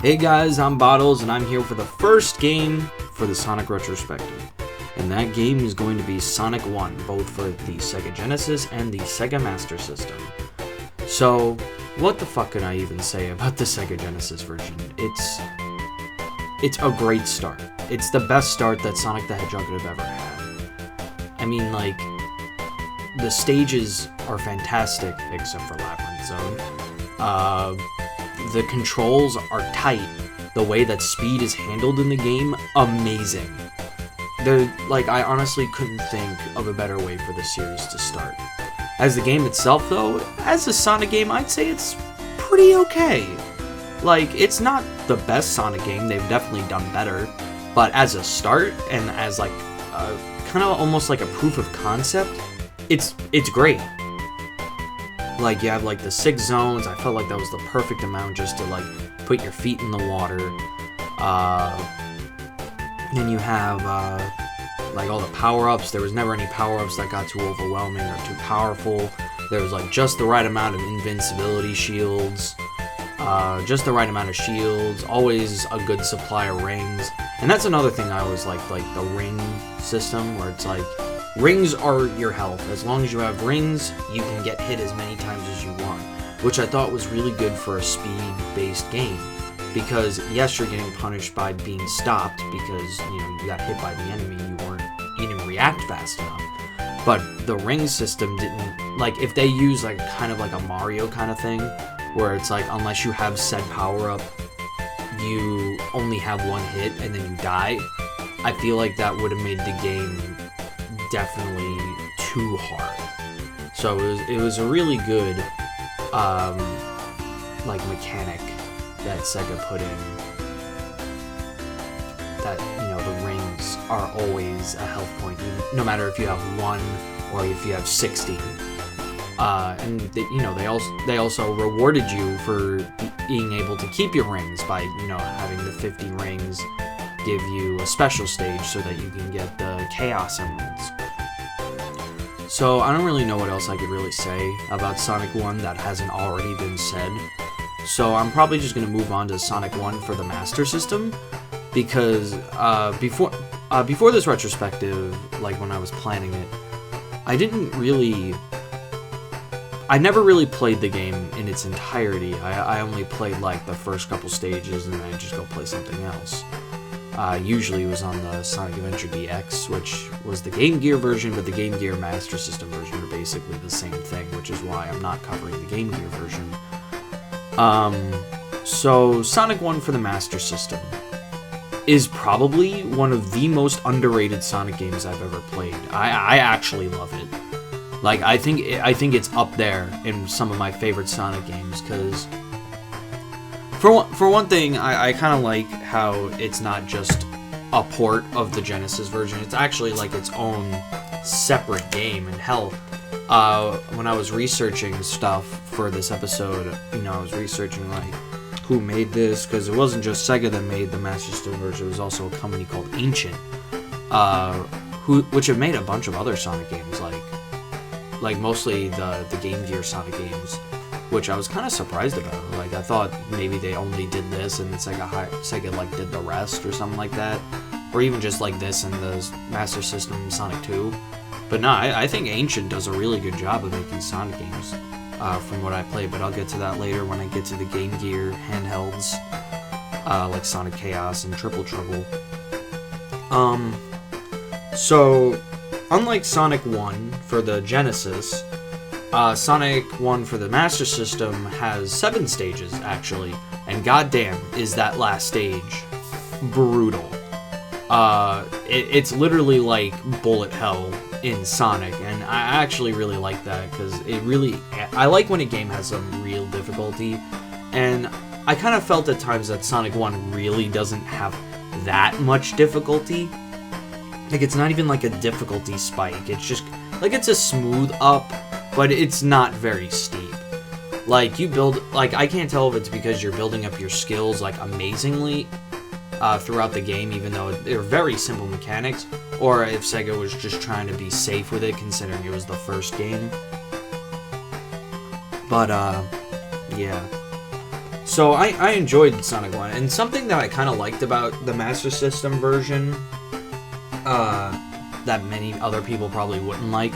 Hey guys, I'm Bottles, and I'm here for the first game for the Sonic Retrospective. And that game is going to be Sonic 1, both for the Sega Genesis and the Sega Master System. So, what the fuck can I even say about the Sega Genesis version? It's a great start. It's the best start that Sonic the Hedgehog could have ever had. I mean, like, the stages are fantastic, except for Labyrinth Zone. The controls are tight. The way that speed is handled in the game, amazing. I honestly couldn't think of a better way for this series to start. As the game itself, though, as a Sonic game, I'd say it's pretty okay. Like, it's not the best Sonic game, they've definitely done better, but as a start, and as like, kind of almost like a proof of concept, it's great. Like, you have like the 6 zones. I felt like that was the perfect amount just to like put your feet in the water. Then you have like all the power-ups. There was never any power-ups that got too overwhelming or too powerful. There was like just the right amount of invincibility shields, just the right amount of shields, always a good supply of rings. And that's another thing I always liked, like the ring system, where it's like, rings are your health. As long as you have rings, you can get hit as many times as you want, which I thought was really good for a speed-based game. Because, yes, you're getting punished by being stopped because, you know, you got hit by the enemy, you didn't react fast enough. But the ring system didn't, like, if they use, like, kind of like a Mario kind of thing, where it's like, unless you have said power-up, you only have one hit and then you die, I feel like that would have made the game definitely too hard. So it was a really good like mechanic that Sega put in, that, you know, the rings are always a health point, no matter if you have 1 or if you have 60. And you know, they also rewarded you for being able to keep your rings by, you know, having the 50 rings give you a special stage so that you can get the Chaos Emeralds. So I don't really know what else I could really say about Sonic 1 that hasn't already been said. So I'm probably just going to move on to Sonic 1 for the Master System, because before this retrospective, like when I was planning it, I never really played the game in its entirety. I only played like the first couple stages and then I'd just go play something else. Usually it was on the Sonic Adventure DX, which was the Game Gear version, but the Game Gear Master System version are basically the same thing, which is why I'm not covering the Game Gear version. So Sonic 1 for the Master System is probably one of the most underrated Sonic games I've ever played. I actually love it. Like, I think it's up there in some of my favorite Sonic games, because for one thing, I kind of like how it's not just a port of the Genesis version. It's actually like its own separate game. And hell, when I was researching stuff for this episode, you know, I was researching like who made this, because it wasn't just Sega that made the Master System version. It was also a company called Ancient, which have made a bunch of other Sonic games, like mostly the Game Gear Sonic games, which I was kind of surprised about. Like, I thought maybe they only did this and Sega like did the rest or something like that, or even just like this and the Master System Sonic 2. But no, I think Ancient does a really good job of making Sonic games, from what I played, but I'll get to that later when I get to the Game Gear handhelds, like Sonic Chaos and Triple Trouble. So, unlike Sonic 1 for the Genesis, Sonic 1 for the Master System has 7 stages, actually, and goddamn is that last stage brutal. It's literally like bullet hell in Sonic, and I actually really like that, because I like when a game has some real difficulty, and I kind of felt at times that Sonic 1 really doesn't have that much difficulty. Like, it's not even like a difficulty spike, it's just, like, it's a smooth up, but it's not very steep. Like, I can't tell if it's because you're building up your skills, like, amazingly throughout the game, even though they're very simple mechanics, or if Sega was just trying to be safe with it, considering it was the first game. But, yeah. So I enjoyed Sonic 1, and something that I kind of liked about the Master System version, that many other people probably wouldn't like,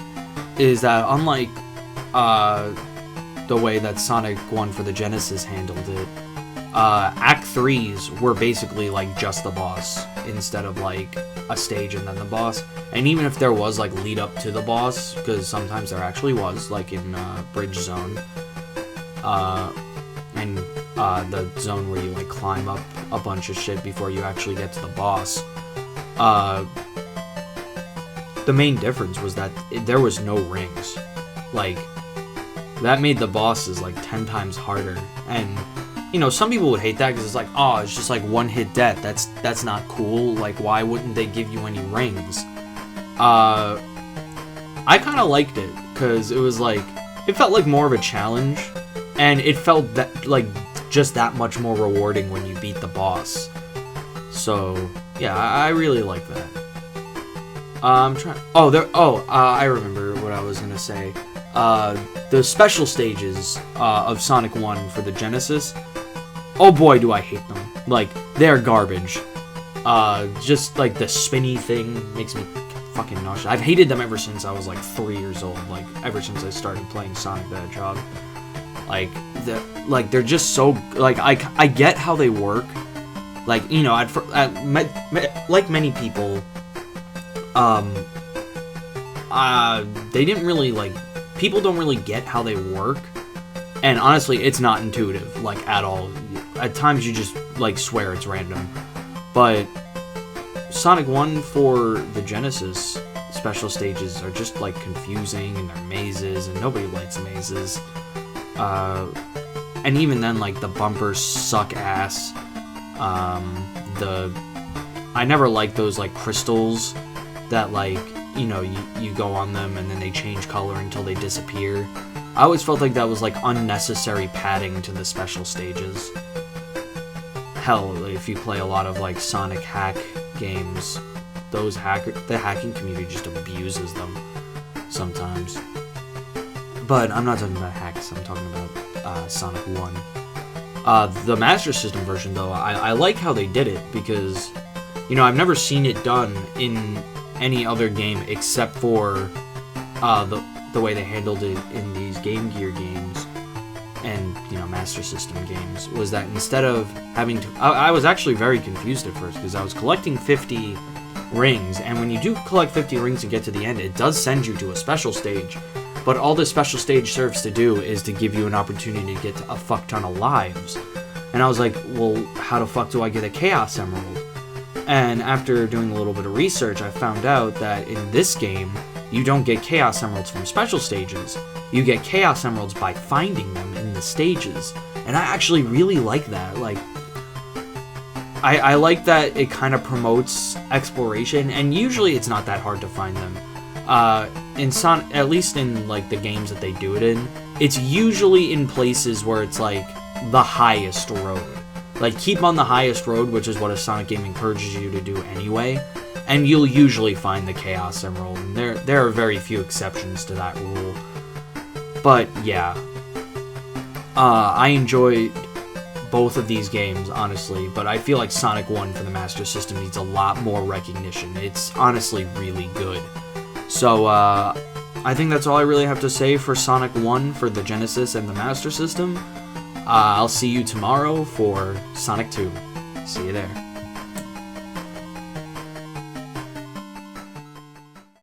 is that unlike the way that Sonic 1 for the Genesis handled it, Act 3s were basically like just the boss, instead of like a stage and then the boss. And even if there was like lead up to the boss, because sometimes there actually was, like in Bridge Zone, and the zone where you like climb up a bunch of shit before you actually get to the boss, the main difference was that there was no rings. Like, that made the bosses like 10 times harder. And you know, some people would hate that because it's like, oh, it's just like one hit death. That's not cool. Like, why wouldn't they give you any rings? I kind of liked it because it was like, it felt like more of a challenge, and it felt that like just that much more rewarding when you beat the boss. So yeah, I really like that. I'm trying. I remember what I was gonna say. The special stages of Sonic 1 for the Genesis. Oh boy, do I hate them. Like, they're garbage. Just like the spinny thing makes me fucking nauseous. I've hated them ever since I was like 3 years old. Like, ever since I started playing Sonic the Hedgehog. They're just so, like, I get how they work. Like, you know, like many people, they didn't really, like, people don't really get how they work. And honestly, it's not intuitive, like, at all. At times you just, like, swear it's random. But Sonic 1 for the Genesis special stages are just, like, confusing, and they're mazes, and nobody likes mazes. And even then, like, the bumpers suck ass. I never liked those, like, crystals that, like, you know, you go on them and then they change color until they disappear. I always felt like that was, like, unnecessary padding to the special stages. Hell, if you play a lot of, like, Sonic hack games, the hacking community just abuses them sometimes. But I'm not talking about hacks, I'm talking about Sonic 1. The Master System version, though, I like how they did it, because, you know, I've never seen it done in any other game except for the way they handled it in these Game Gear games and, you know, Master System games, was that instead of having to... I was actually very confused at first, because I was collecting 50 rings, and when you do collect 50 rings and get to the end, it does send you to a special stage, but all this special stage serves to do is to give you an opportunity to get to a fuck ton of lives. And I was like, well, how the fuck do I get a Chaos Emerald? And after doing a little bit of research, I found out that in this game, you don't get Chaos Emeralds from special stages. You get Chaos Emeralds by finding them in the stages. And I actually really like that. Like, I like that it kind of promotes exploration, and usually it's not that hard to find them. In Sonic, at least in, like, the games that they do it in, it's usually in places where it's, like, the highest road. Like, keep on the highest road, which is what a Sonic game encourages you to do anyway, and you'll usually find the Chaos Emerald, and there are very few exceptions to that rule. But, yeah. I enjoyed both of these games, honestly, but I feel like Sonic 1 for the Master System needs a lot more recognition. It's honestly really good. So, I think that's all I really have to say for Sonic 1 for the Genesis and the Master System. I'll see you tomorrow for Sonic 2. See you there.